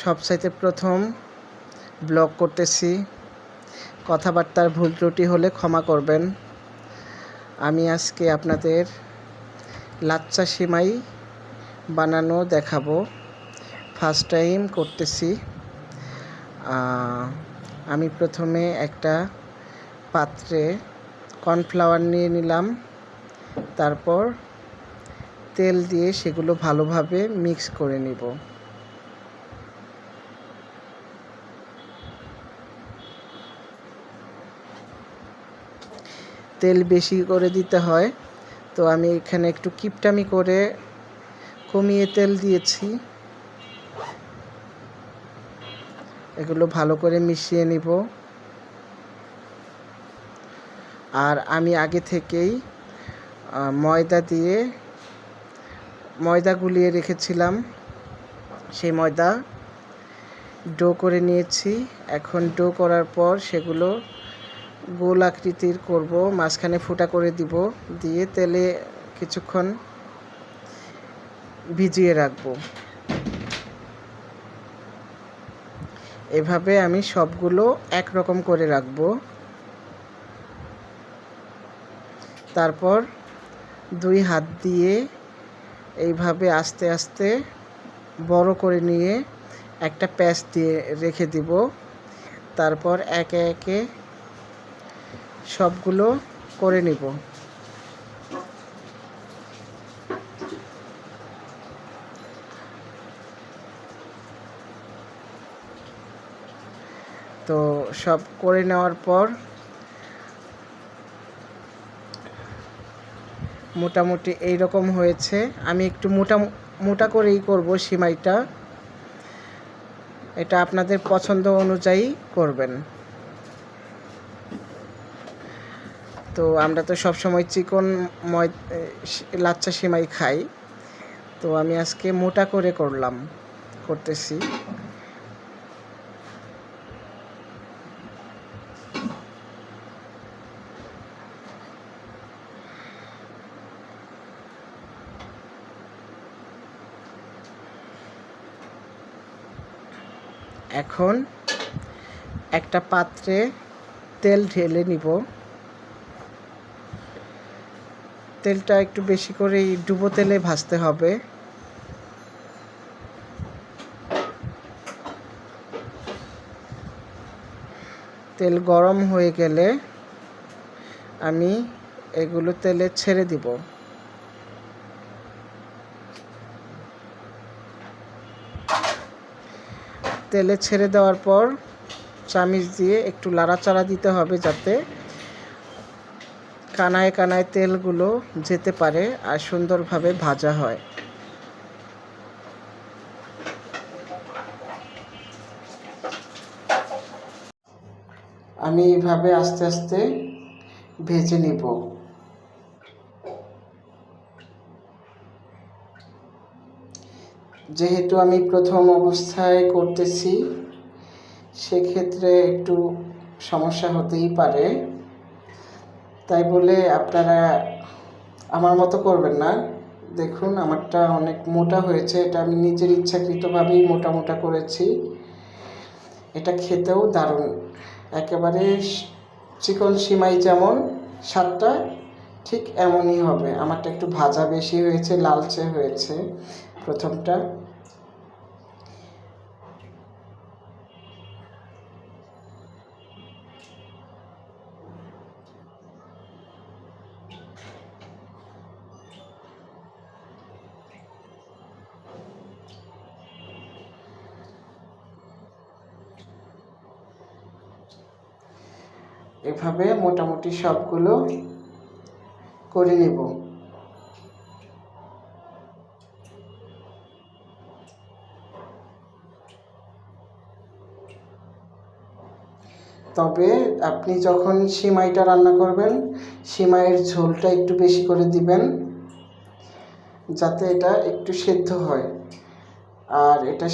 সবচাইতে প্রথম ব্লগ করতেছি, কথাবার্তার ভুল ত্রুটি হলে ক্ষমা করবেন। আমি আজকে আপনাদের লাচ্চা সিমাই বানানো দেখাবো। ফার্স্ট টাইম করতেছি। আমি প্রথমে একটা পাত্রে কর্নফ্লাওয়ার নিয়ে নিলাম, তারপর তেল দিয়ে সেগুলো ভালোভাবে মিক্স করে নিব। তেল বেশি করে দিতে হয়, তো আমি এখানে একটু কিপটামি করে কমিয়ে তেল দিয়েছি। এগুলো ভালো করে মিশিয়ে নিব। আর আমি আগে থেকেই ময়দা গুলিয়ে রেখেছিলাম, সেই ময়দা ডো করে নিয়েছি। এখন ডো করার পর সেগুলো গোল আকৃতির করব, মাঝখানে ফুটা করে দিব, দিয়ে তেলে কিছুক্ষণ ভিজিয়ে রাখব। এভাবে আমি সবগুলো একরকম করে রাখব। তারপর 2 হাত দিয়ে এইভাবে আস্তে আস্তে বড় করে নিয়ে একটা প্যাচ দিয়ে রেখে দিব। তারপর একে একে সবগুলো করে নিব। তো সব করে নেওয়ার পর মোটামুটি এইরকম হয়েছে। আমি একটু মোটা করেই করব সিমাইটা, এটা আপনাদের পছন্দ অনুযায়ী করবেন। তো আমরা তো সবসময় চিকন লাচ্চা সিমাই খাই, তো আমি আজকে মোটা করে করতেছি। এখন একটা পাত্রে তেল ঢেলে নিব। তেলটা একটু বেশি করেই ডুবো তেলে ভাজতে হবে। তেল গরম হয়ে গেলে আমি এগুলো তেলে ছেড়ে দিব। তেলে ছেড়ে দেওয়ার পর চামিচ দিয়ে একটু নাড়াচাড়া দিতে হবে, যাতে কানায় কানায় তেলগুলো যেতে পারে আর সুন্দরভাবে ভাজা হয়। আমি এইভাবে আস্তে আস্তে ভেজে নিব। যেহেতু আমি প্রথম অবস্থায় করতেছি, সেক্ষেত্রে একটু সমস্যা হতেই পারে, তাই বলে আপনারা আমার মতো করবেন না। দেখুন, আমারটা অনেক মোটা হয়েছে, এটা আমি নিজের ইচ্ছাকৃতভাবেই মোটা করেছি। এটা খেতেও দারুণ, একেবারে চিকন সিমাই যেমন স্বাদটা ঠিক এমনই হবে। আমারটা একটু ভাজা বেশি হয়েছে, লালচে হয়েছে প্রথমটা। এভাবে মোটামুটি সবগুলো করে নেব। তবে আপনি যখন সিমাইটা রান্না করবেন, সিমাইয়ের ঝোলটা একটু বেশি করে দিবেন, যাতে এটা একটু সেদ্ধ হয়। আর এটা